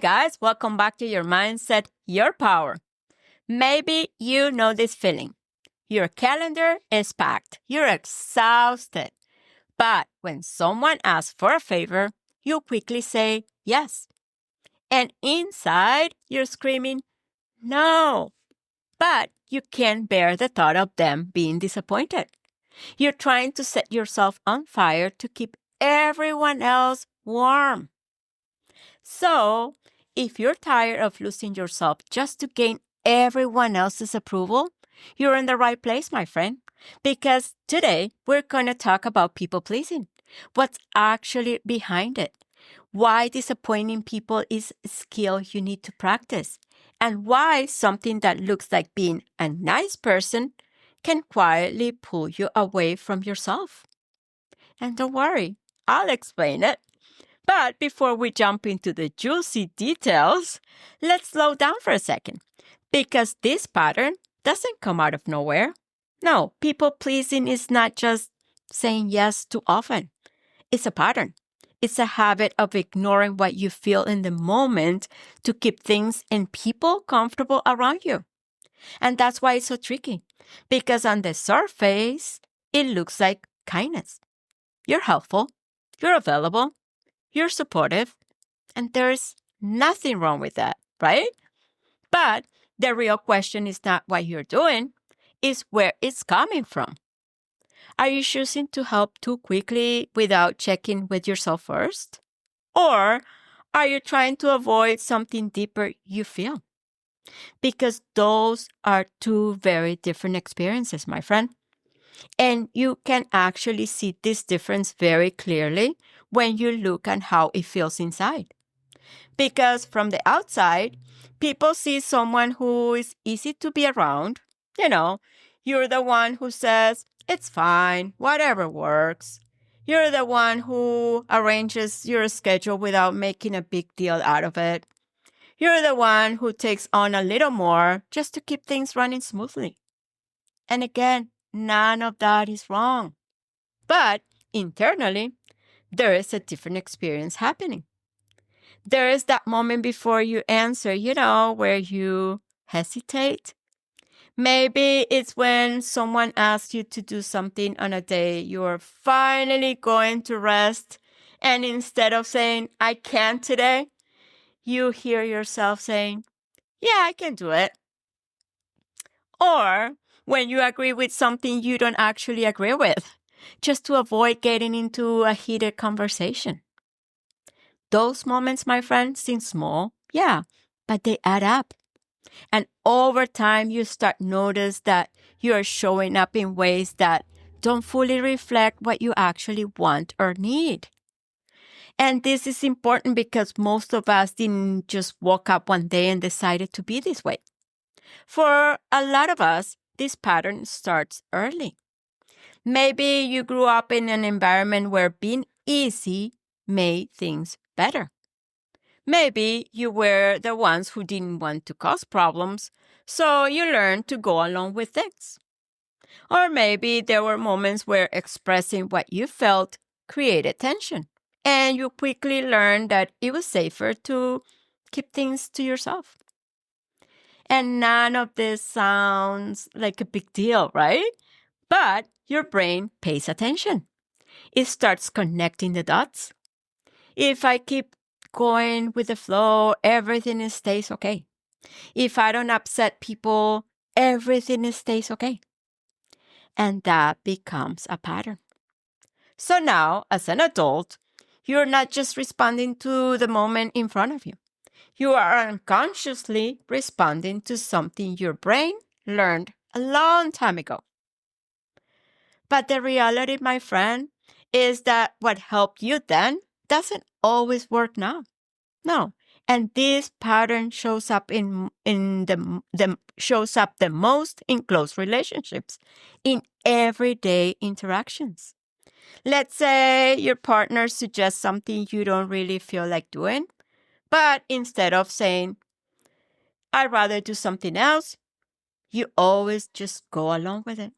guys, welcome back to Your Mindset, Your Power. Maybe you know this feeling. Your calendar is packed. You're exhausted. But when someone asks for a favor, you quickly say yes. And inside, you're screaming, no. But you can't bear the thought of them being disappointed. You're trying to set yourself on fire to keep everyone else warm. So, if you're tired of losing yourself just to gain everyone else's approval, you're in the right place, my friend. Because today we're going to talk about people pleasing. What's actually behind it? Why disappointing people is a skill you need to practice. And why something that looks like being a nice person can quietly pull you away from yourself. And don't worry, I'll explain it. But before we jump into the juicy details, let's slow down for a second. Because this pattern doesn't come out of nowhere. No, people pleasing is not just saying yes too often. It's a pattern. It's a habit of ignoring what you feel in the moment to keep things and people comfortable around you. And that's why it's so tricky. Because on the surface, it looks like kindness. You're helpful. You're available. You're supportive, and there's nothing wrong with that, right? But the real question is not what you're doing, it's where it's coming from. Are you choosing to help too quickly without checking with yourself first? Or are you trying to avoid something deeper you feel? Because those are two very different experiences, my friend. And you can actually see this difference very clearly when you look at how it feels inside. Because from the outside, people see someone who is easy to be around. You're the one who says, it's fine, whatever works. You're the one who arranges your schedule without making a big deal out of it. You're the one who takes on a little more just to keep things running smoothly. And again, none of that is wrong. But internally, there is a different experience happening. There is that moment before you answer, where you hesitate. Maybe it's when someone asks you to do something on a day you're finally going to rest. And instead of saying, I can't today, you hear yourself saying, yeah, I can do it. Or when you agree with something you don't actually agree with, just to avoid getting into a heated conversation. Those moments, my friend, seem small, yeah, but they add up. And over time, you start notice that you are showing up in ways that don't fully reflect what you actually want or need. And this is important because most of us didn't just woke up one day and decided to be this way. For a lot of us, this pattern starts early. Maybe you grew up in an environment where being easy made things better. Maybe you were the ones who didn't want to cause problems, so you learned to go along with things. Or maybe there were moments where expressing what you felt created tension, and you quickly learned that it was safer to keep things to yourself. And none of this sounds like a big deal, right? But your brain pays attention. It starts connecting the dots. If I keep going with the flow, everything stays okay. If I don't upset people, everything stays okay. And that becomes a pattern. So now, as an adult, you're not just responding to the moment in front of you. You are unconsciously responding to something your brain learned a long time ago. But the reality, my friend, is that what helped you then doesn't always work now. No. And this pattern shows up shows up the most in close relationships, in everyday interactions. Let's say your partner suggests something you don't really feel like doing, but instead of saying, I'd rather do something else, you always just go along with it.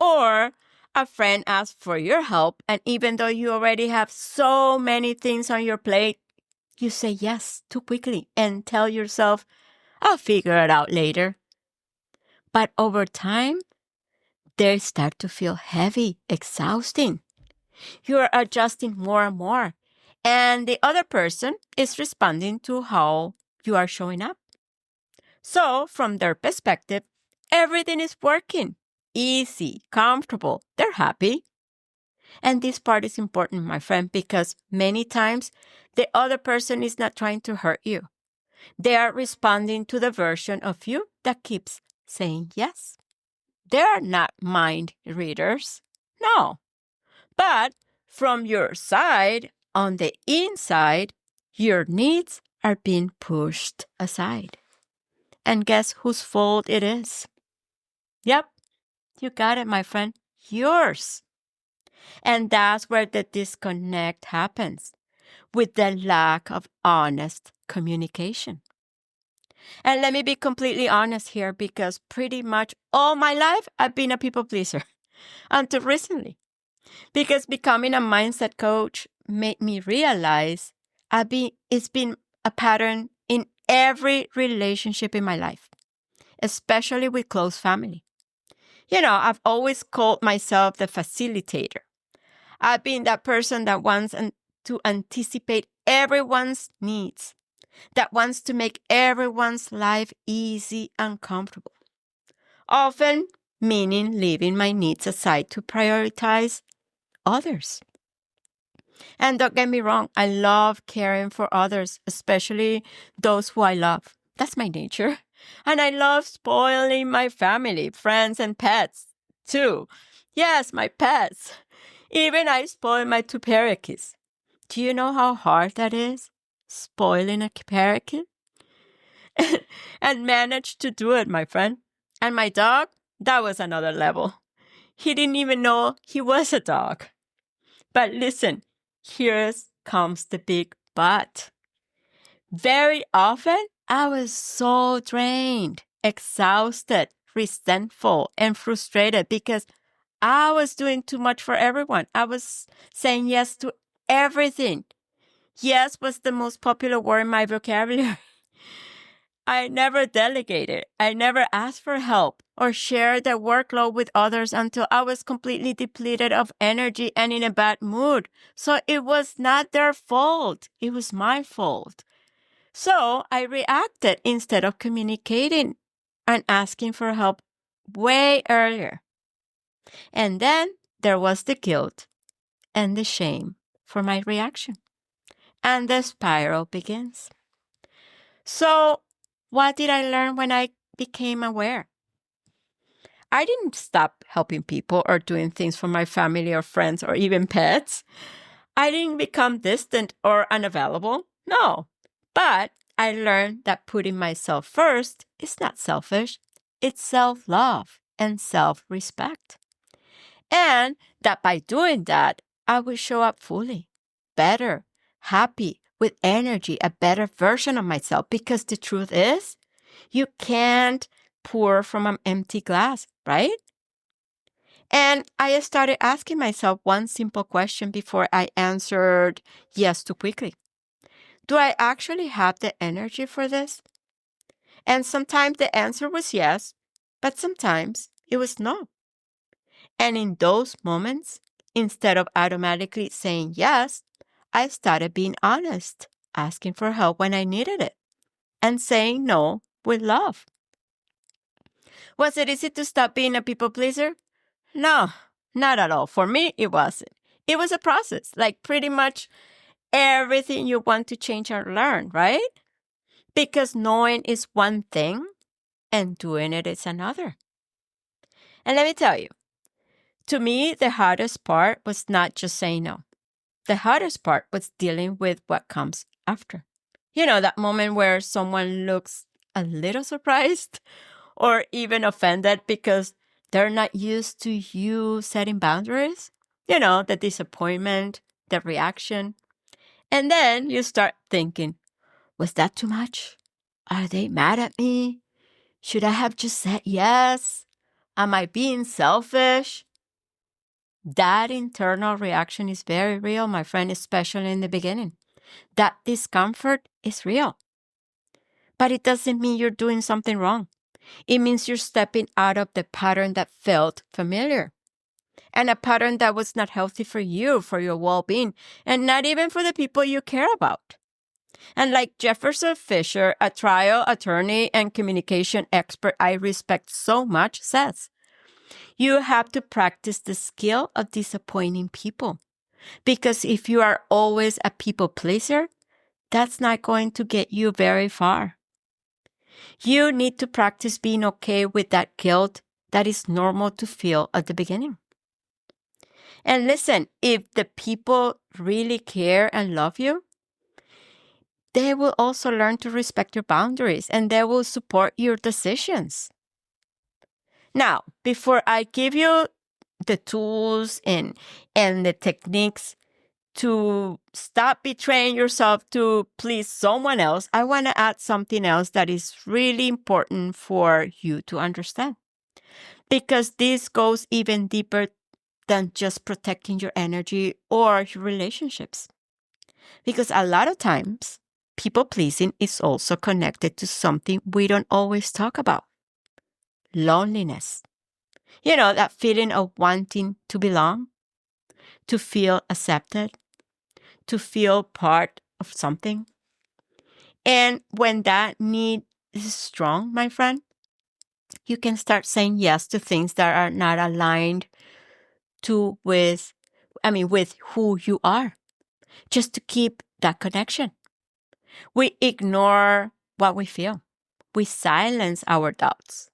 Or a friend asks for your help, and even though you already have so many things on your plate, You say yes too quickly and tell yourself, I'll figure it out later. But over time, they start to feel heavy, exhausting. You're adjusting more and more. And the other person is responding to how you are showing up. So, from their perspective, everything is working. Easy, comfortable. They're happy. And this part is important, my friend, because many times the other person is not trying to hurt you. They are responding to the version of you that keeps saying yes. They are not mind readers. No. But from your side, on the inside, your needs are being pushed aside. And guess whose fault it is? Yep, you got it, my friend. Yours. And that's where the disconnect happens, with the lack of honest communication. And let me be completely honest here, because pretty much all my life I've been a people pleaser until recently. Because becoming a mindset coach made me realize it's been a pattern in every relationship in my life, especially with close family. I've always called myself the facilitator. I've been that person that wants to anticipate everyone's needs, that wants to make everyone's life easy and comfortable. Often meaning leaving my needs aside to prioritize others. And don't get me wrong, I love caring for others, especially those who I love. That's my nature. And I love spoiling my family, friends, and pets too. Yes, my pets. Even I spoil my two parakeets. Do you know how hard that is? Spoiling a parakeet? And managed to do it, my friend. And my dog, that was another level. He didn't even know he was a dog. But listen, here comes the big but. Very often, I was so drained, exhausted, resentful, and frustrated because I was doing too much for everyone. I was saying yes to everything. Yes was the most popular word in my vocabulary. I never delegated. I never asked for help or shared the workload with others until I was completely depleted of energy and in a bad mood. So it was not their fault. It was my fault. So I reacted instead of communicating and asking for help way earlier. And then there was the guilt and the shame for my reaction. And the spiral begins. So what did I learn when I became aware? I didn't stop helping people or doing things for my family or friends or even pets. I didn't become distant or unavailable. No. But I learned that putting myself first is not selfish. It's self-love and self-respect. And that by doing that, I will show up fully, better, happy, with energy, a better version of myself. Because the truth is, you can't pour from an empty glass, right? And I started asking myself one simple question before I answered yes too quickly. Do I actually have the energy for this? And sometimes the answer was yes, but sometimes it was no. And in those moments, instead of automatically saying yes, I started being honest, asking for help when I needed it, and saying no with love. Was it easy to stop being a people pleaser? No, not at all. For me, it wasn't. It was a process, like pretty much everything you want to change or learn, right? Because knowing is one thing and doing it is another. And let me tell you, to me, the hardest part was not just saying no. The hardest part was dealing with what comes after. That moment where someone looks a little surprised or even offended because they're not used to you setting boundaries. The disappointment, the reaction. And then you start thinking, was that too much? Are they mad at me? Should I have just said yes? Am I being selfish? That internal reaction is very real, my friend, especially in the beginning. That discomfort is real. But it doesn't mean you're doing something wrong. It means you're stepping out of the pattern that felt familiar, and a pattern that was not healthy for you, for your well-being, and not even for the people you care about. And like Jefferson Fisher, a trial attorney and communication expert I respect so much, says, you have to practice the skill of disappointing people. Because if you are always a people pleaser, that's not going to get you very far. You need to practice being okay with that guilt that is normal to feel at the beginning. And listen, if the people really care and love you, they will also learn to respect your boundaries and they will support your decisions. Now, before I give you the tools and the techniques to stop betraying yourself to please someone else, I want to add something else that is really important for you to understand. Because this goes even deeper than just protecting your energy or your relationships. Because a lot of times, people pleasing is also connected to something we don't always talk about: loneliness. You know, that feeling of wanting to belong, to feel accepted, to feel part of something. And when that need is strong, my friend, you can start saying yes to things that are not aligned with who you are, just to keep that connection. We ignore what we feel. We silence our doubts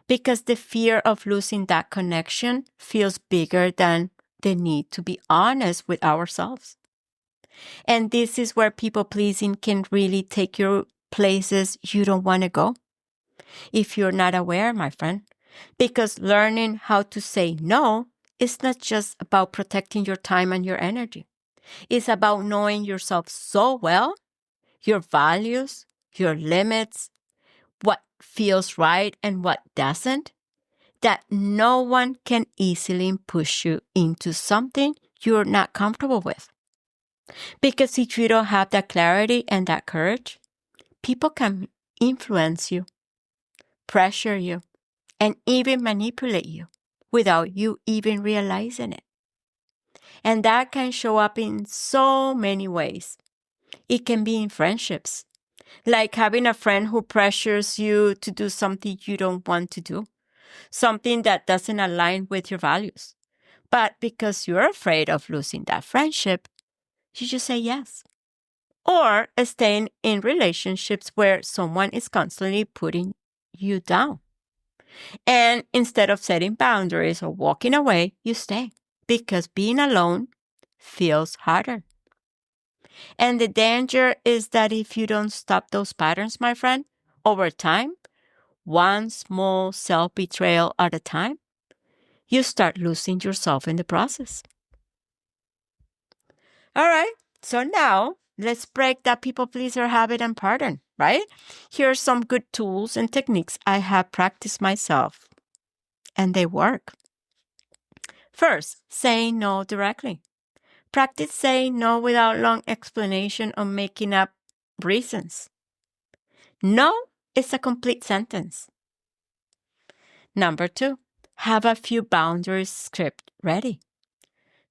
because the fear of losing that connection feels bigger than the need to be honest with ourselves. And this is where people pleasing can really take you places you don't want to go if you're not aware, my friend. Because learning how to say no is not just about protecting your time and your energy. It's about knowing yourself so well, your values, your limits, what feels right and what doesn't, that no one can easily push you into something you're not comfortable with. Because if you don't have that clarity and that courage, people can influence you, pressure you, and even manipulate you without you even realizing it. And that can show up in so many ways. It can be in friendships, like having a friend who pressures you to do something you don't want to do, something that doesn't align with your values. But because you're afraid of losing that friendship, you just say yes. Or staying in relationships where someone is constantly putting you down. And instead of setting boundaries or walking away, you stay because being alone feels harder. And the danger is that if you don't stop those patterns, my friend, over time, one small self-betrayal at a time, you start losing yourself in the process. All right, so now let's break that people pleaser habit and pattern, right? Here are some good tools and techniques I have practiced myself, and they work. First, saying no directly. Practice saying no without long explanation or making up reasons. No is a complete sentence. Number 2, have a few boundaries script ready.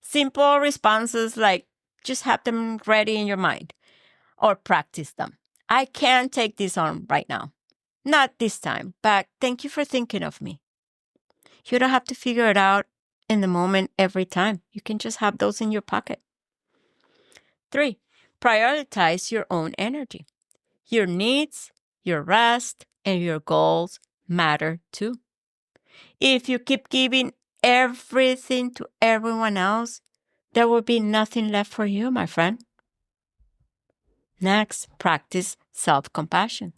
Simple responses like just have them ready in your mind or practice them. I can't take this on right now. Not this time, but thank you for thinking of me. You don't have to figure it out in the moment every time. You can just have those in your pocket. 3, prioritize your own energy. Your needs, your rest, and your goals matter too. If you keep giving everything to everyone else, there will be nothing left for you, my friend. Next, practice self-compassion.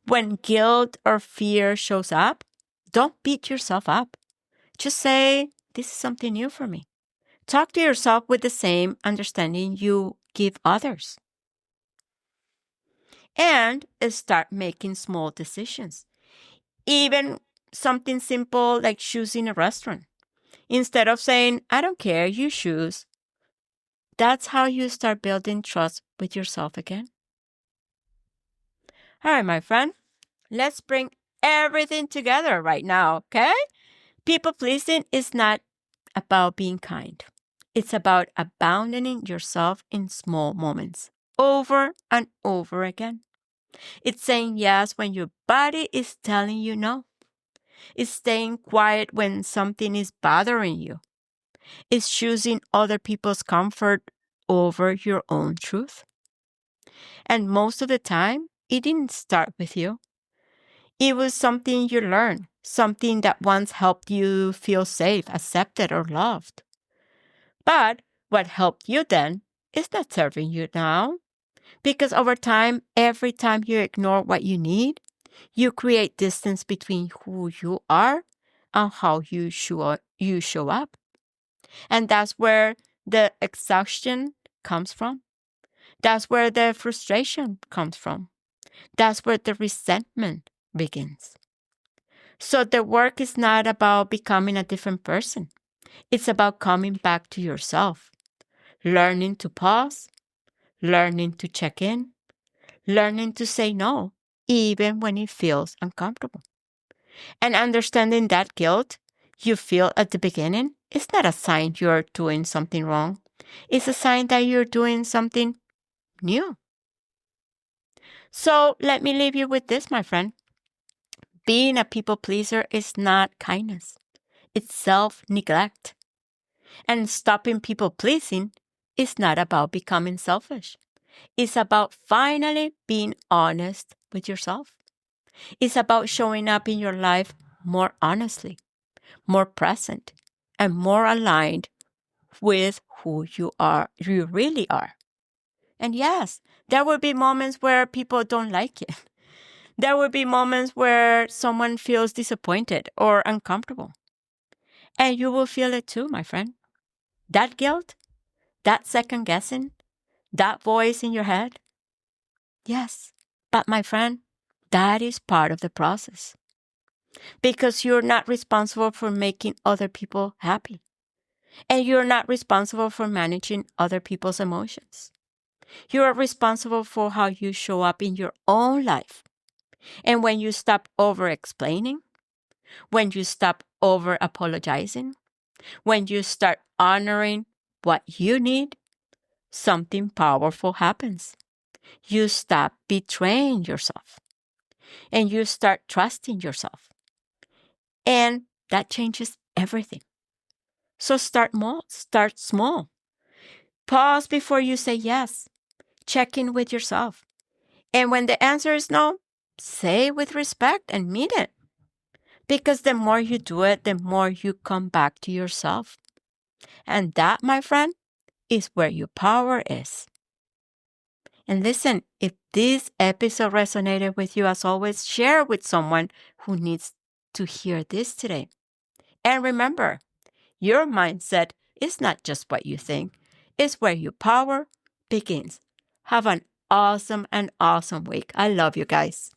When guilt or fear shows up, don't beat yourself up. Just say, this is something new for me. Talk to yourself with the same understanding you give others. And start making small decisions. Even something simple like choosing a restaurant. Instead of saying, I don't care, you choose. That's how you start building trust with yourself again. All right, my friend, let's bring everything together right now, okay? People pleasing is not about being kind. It's about abandoning yourself in small moments over and over again. It's saying yes when your body is telling you no. It's staying quiet when something is bothering you. It's choosing other people's comfort over your own truth. And most of the time, it didn't start with you. It was something you learned, something that once helped you feel safe, accepted, or loved. But what helped you then is not serving you now. Because over time, every time you ignore what you need, you create distance between who you are and how you show up. And that's where the exhaustion comes from. That's where the frustration comes from. That's where the resentment begins. So the work is not about becoming a different person. It's about coming back to yourself, learning to pause, learning to check in, learning to say no, even when it feels uncomfortable. And understanding that guilt you feel at the beginning is not a sign you're doing something wrong. It's a sign that you're doing something new. So let me leave you with this, my friend. Being a people pleaser is not kindness. It's self-neglect. And stopping people pleasing is not about becoming selfish. It's about finally being honest with yourself. It's about showing up in your life more honestly, more present, and more aligned with who you really are. And yes, there will be moments where people don't like it. There will be moments where someone feels disappointed or uncomfortable. And you will feel it too, my friend. That guilt, that second guessing, that voice in your head. Yes, but my friend, that is part of the process. Because you're not responsible for making other people happy. And you're not responsible for managing other people's emotions. You are responsible for how you show up in your own life. And when you stop over-explaining, when you stop over-apologizing, when you start honoring what you need, something powerful happens. You stop betraying yourself. And you start trusting yourself. And that changes everything. So start small. Pause before you say yes. Check in with yourself. And when the answer is no, say with respect and mean it. Because the more you do it, the more you come back to yourself. And that, my friend, is where your power is. And listen, if this episode resonated with you, as always, share with someone who needs to hear this today. And remember, your mindset is not just what you think. It's where your power begins. Have an awesome week. I love you guys.